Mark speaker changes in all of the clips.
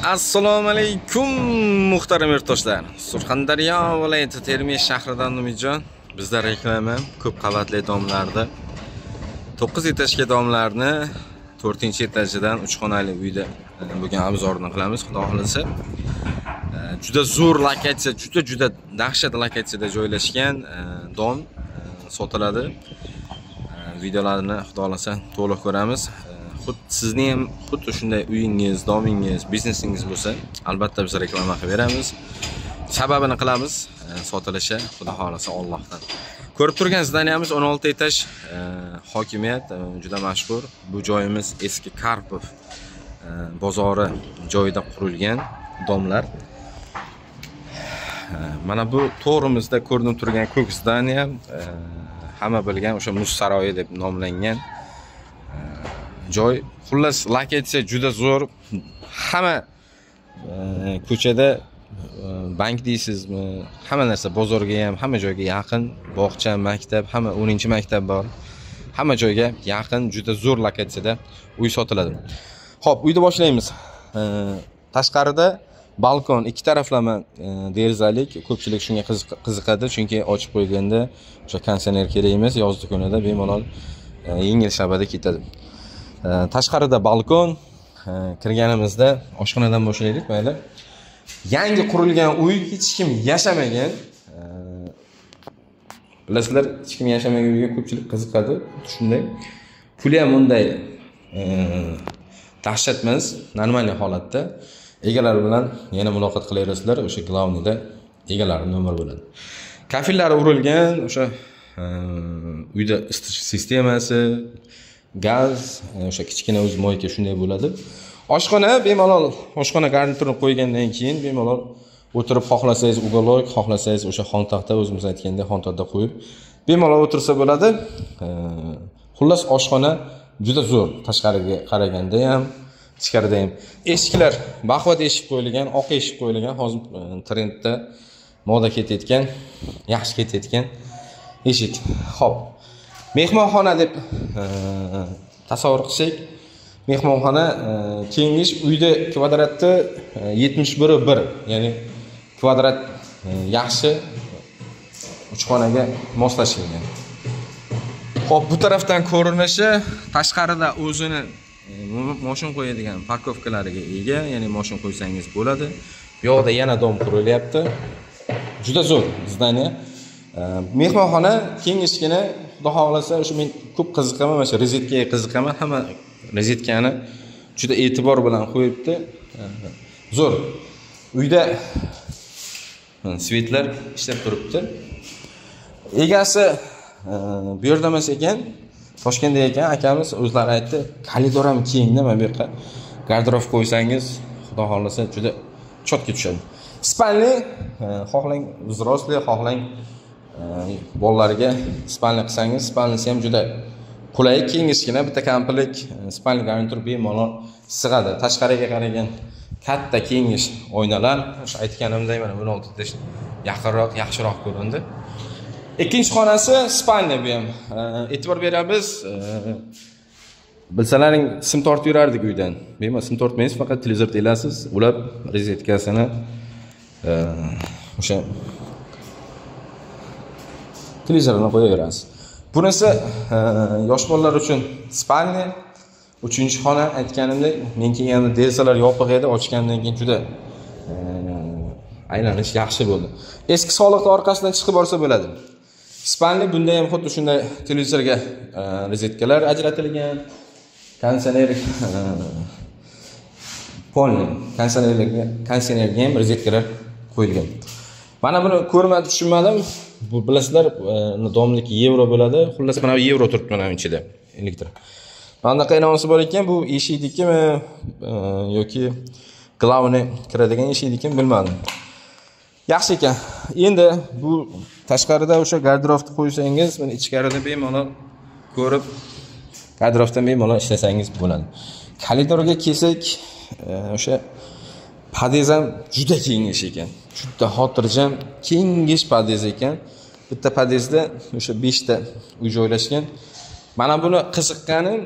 Speaker 1: Assalomu alaykum muhtaram yurtdoshlar. Surxondaryo viloyati Termiz shahridan Umidjon. Bizda reklama ko'p qavatli domlarda 9 etajli domlarni 4-etajidan 3 xonali uyda bugun obzorini qilamiz, xudo xolasa. Juda zo'r lokatsiya, juda dahshat lokatsiyada joylashgan dom sotiladi. Videolarni xudo xolasa to'liq ko'ramiz. Sizni ham xuddi shunday uyingiz, domingiz, biznesingiz bo'lsa, albatta biz reklama qilib beramiz. Sababini qilamiz, sotilishi xudo xolasa Allohdan. Ko'rib turgan zdaniyamiz 16 etaj, hokimiyat, juda mashhur. Bu joyimiz eski Karpov bozori joyida qurilgan domlar. Mana bu to'g'rimizda ko'rinib turgan ko'k zdaniya, hamma bilgan o'sha Muz saroyi deb nomlangan joy. Xullas, lokatsiya juda zo'r. Hamma ko'chada bank deysizmi, hamma narsa bozorga ham, hamma joyga yaqin, bog'cha, maktab, hamma 10-maktab bor. Hamma joyga yaqin, juda zo'r lokatsiyada uy sotiladi. Xo'p, uyni boshlaymiz. Tashqarida balkon, ikki taraflama derazalik. Ko'pchilik shunga qiziqadi, chunki ochib qo'yganda o'sha konditsioner kerak emas, yozda kunida bemalol yengil shabada ketadi. Tashqarida balkon, kirganimizda oshxonadan boshlaylik, mayli. Yangi qurilgan uy, hech kim yashamagan. Bilasizlar, hech kim yashamagan uyga ko'pchilik qiziqadi. Shunday. Puli ham unday dahshat emas, normal holatda. Egalari bilan yana muloqot qilaverasizlar, o'sha glavnida egalari nomer bo'ladi. Kafillari urilgan, o'sha uyda isitish sistemasi, gaz, o'sha kichkina o'z moyka shunday bo'ladi. Oshxona bemalol, oshxona garniturini qo'ygandan keyin bemalol o'tirib, xohlasangiz ugolok, xohlasangiz o'sha xon taxta, o'zimiz aytganda xon taxta qo'yib bemalol o'tirsa bo'ladi. Xullas, oshxona juda zo'r. Tashqariga qaraganda ham, ichkarida ham. Eshiklar baquvvat eshik qo'yilgan, oq eshik qo'yilgan. Hozir trendda moda ketayotgan, yaxshi ketayotgan eshik. Xo'p. Mehmonxona deb tasavvur qilsak, mehmonxona kengish uyda kvadratda 71/1, ya'ni kvadrat yaxshi 3 xonaga moslashilgan. Xo'p, bu tarafdan ko'rinishi tashqarida o'zini mashin qo'yadigan parkovkalariga ega, ya'ni mashin qo'ysangiz bo'ladi. Bu yoqda yana dom qurilyapti. Juda zo'r zdaniya. Mehmonxona kengishgina, xudo xolasa, o'sha men ko'p qiziqaman, mana shu rozetkaga qiziqaman. Hamma rozetkani juda e'tibor bilan qo'yibdi. Zo'r. Uyda svetlar ishlab turibdi. Egasi bu yerda emas ekan, Toshkentda ekan, akamiz o'zlari aytdi, koridor ham kengda, mana bu yoqqa garderob qo'ysangiz, xudo xolasa juda chotga tushadi. Spalni, xohlang vzrosli, xohlang bolalarga spalni qilsangiz, spalnisi ham juda qulay, kengishgina, bitta kampirlik spalni garnitur bemalol sig'adi. Tashqariga qaragan katta kengish oynalar, o'sha aytganimdek, mana 16 etash yaqinroq, yaxshiroq ko'rindi. Ikkinchi xonasi spalni bu ham. E'tibor beramiz. Bilsalaring, sim tortib yurardik uydan. Bemalol sim tortmaysiz, faqat televizor elasiz, ulab rozetkasini o'sha televizorni qo'yaverasiz. Bunisi yosh bolalar uchun spalni. 3-xona aytganimdek, men kelganda derazalar yopiq edi, ochgandan keyin juda aylanish yaxshi bo'ldi. Eski soliqni orqasidan chiqib borsa bo'ladi. Spalni bunda ham xuddi shunday televizorga rozetkalar ajratilgan. Konditsioner polni, konditsionerga ham rozetkalar qo'yilgan. Mana buni ko'rmadim, tushunmadim. Bu bilasizlar, domlik yevro bo'ladi. Xullas, mana bu yevro turibdi mana ichida, elektr. Mana qaynoqasi bor ekan, bu eshiknikimi yoki glavni kiradigan eshiknikimi bilmadim. Yaxshi ekan. Endi bu tashqarida o'sha garderobni qo'ysangiz, mana ichkarida bemalol ko'rib, garderobdan bemalol ishlasangiz bo'ladi. Koridorga kelsak, o'sha podez ham juda kengish ekan. Juda xotirjam, kengish podez ekan. Bitta podezda o'sha 5 ta uy joylashgan. Mana buni qiziqqanim,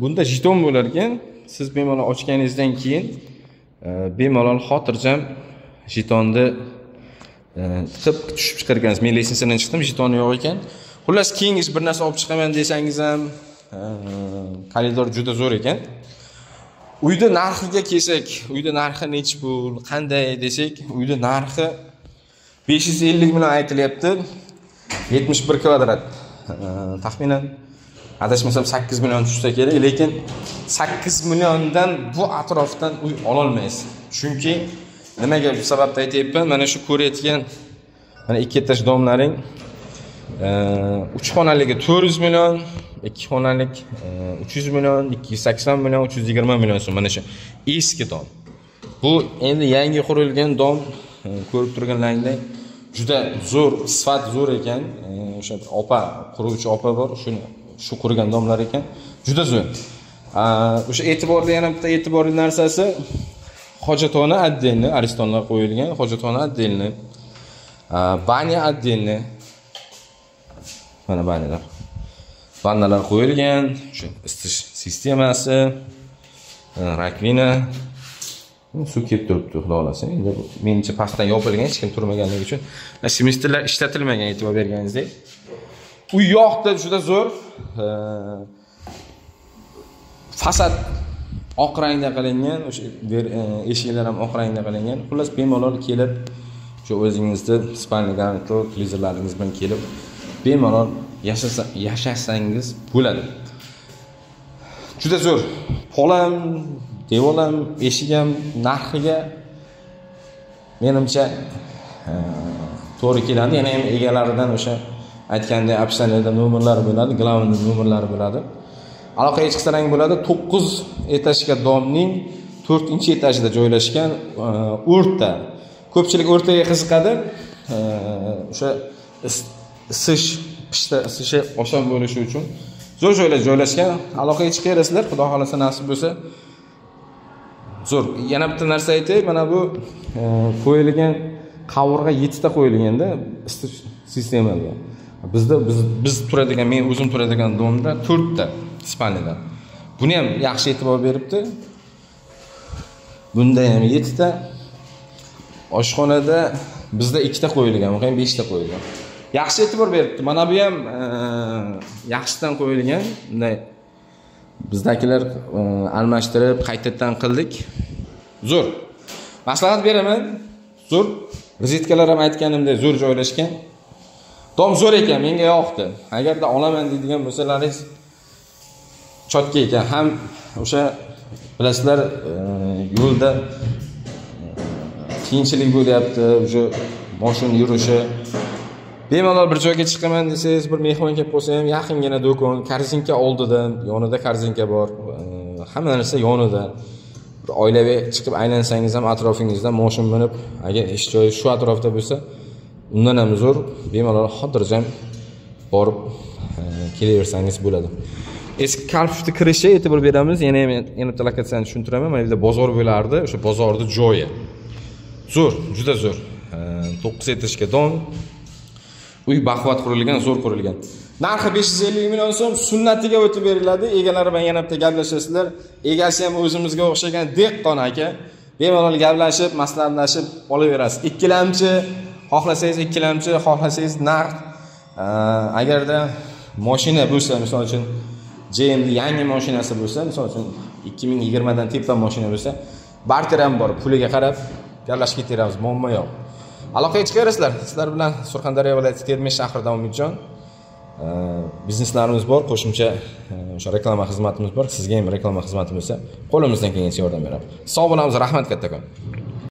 Speaker 1: bunda jeton bo'lar ekan. Siz bemalol ochganingizdan keyin bemalol xotirjam jetonni tiqib tushib chiqargansiz. Men lisensiyadan chiqdim, jetoni yo'q ekan. Xullas, keyingi bir narsa olib chiqaman desangiz ham, koridor juda zo'r ekan. Uyda narxiga kelsak, uyda narxi necha pul, qanday desak, uyda narxi 550 million aytilyapti. 71 kvadrat. Taxminan adashmasam 8 million tushsa kerak, lekin 8 milliondan bu atrofdan uy ola olmaysiz. Chunki nimaga bu sababda aytayapman? Mana shu ko'rayotgan mana 2 etaj domlaring 3 xonaligi 400 million, 2 xonalik 300 million, 280 million, 320 million so'm. Mana shu eski dom. Bu endi yangi qurilgan dom, ko'rib turganlaringdek juda zo'r, sifat zo'r ekan. O'sha opa, quruvchi opa bor, shu qurgan domlar ekan. Juda zo'r. O'sha e'tiborli yana bitta e'tiborli narsasi, hojatxona отдельно, aristonlar qo'yilgan, hojatxona отдельно. Banya отдельно. Mana banyalar. Vannalar qo'yilgan, o'sha isitish sistemasi, rakvina. Suv kelib turibdi, xudo xolasa. Endi menimcha pastdan yopilgan, hech kim turmaganligi uchun semestrlar ishlatilmagan, e'tibor berganingizdek. Uy yoqda juda zo'r. Fasad oq rangda qilingan, o'sha eshiklar ham oq rangda qilingan. Xullas, bemalol kelib, shu o'zingizni spalniy garnito'r, televizorlaringiz bilan kelib, bemalol yashasangiz bo'ladi. Juda zo'r. Polam, devolam, eshik ham narxiga menimcha to'g'ri keladi. Yana ham egalaridan o'sha aytgandek opsionalda nomerlari bo'ladi, glavni nomerlari bo'ladi. Aloqaga chiqsang bo'ladi. 9 etajga domning 4-etajida joylashgan o'rta. Ko'pchilik o'rtaga qiziqadi. O'sha isishi oson bo'lishi uchun zo'r joyda joylashgan. Aloqaga chiqaverasizlar, xudo xolasa nasib bo'lsa. Zo'r. Yana bitta narsa aytay, mana bu qo'yilgan qavurg'a 7 ta qo'yilganda isitish sistemaga. Biz turadigan, men o'zim turadigan domda 4 ta spalniyalar. Buni ham yaxshi e'tibor beribdi. Bunda ham 7 ta. Oshxonada bizda 2 ta qo'yilgan, men 5 ta qo'yilgan. Yaxshi e'tibor beribdi. Mana bu ham yaxshidan qo'yilgan. Bunday bizdagilar almashtirib, qaytadan qildik. Zo'r. Maslahat beraman. Zo'r. Rozetkalar ham aytganimdek zo'r joylashgan. Dom zo'r ekan, menga yoqdi. Agarda olaman deydigan bo'lsalaringiz, chotka ekan. Ham o'sha bilasizlar, yo'lda qiyinchilik bo'lyapti, o'sha mashina yurishi. Bemalol bir joyga chiqaman desangiz, bir mehmon kelib qolsa ham yaqingina do'kon, korzinka oldidan, yonida korzinka bor, hamma narsa yonida. Bir oilaviy chiqib aylansangiz ham atrofingizda mashina minib, agar ish joyi shu atrofda bo'lsa, undan ham zo'r, bemalol xotirjam borib kelaversangiz bo'ladi. Eski Karpufni kirishi e'tibor beramiz. Yana bitta lokatsiyani tushuntiraman. Mana bu bozor bo'lardi, o'sha bozorning joyi. Zo'r, juda zo'r. 9 etajga dom. Uy baquvvat qurilgan, zo'r qurilgan. Narxi 550 million so'm, sunnatiga o'tib beriladi. Egalari bilan yana bitta gaplashasizlar. Egasi ham o'zimizga o'xshagan dehqon aka. Bemalol gaplashib, maslahatlashib olaverasiz. Ikkilamchi, xohlasangiz ikkilamchi, xohlasangiz naqd. Agarda mashina bo'lsa, misol uchun JMD yangi mashinasi bo'lsa, misol uchun 2020 dan tepdan mashina bo'lsa, barter ham bor, puliga qarab gaplashib ketaveramiz, muammo yo'q. Aloqaga chiqaverasizlar. Sizlar bilan Surxondaryo viloyati Termiz shahrida Umidjon bizneslarimiz bor, qo'shimcha o'sha reklama xizmatimiz bor. Sizga ham reklama xizmati bo'lsa, qo'limizdan kelgancha yordam beramiz. Sog' bo'lamiz, rahmat kattakon.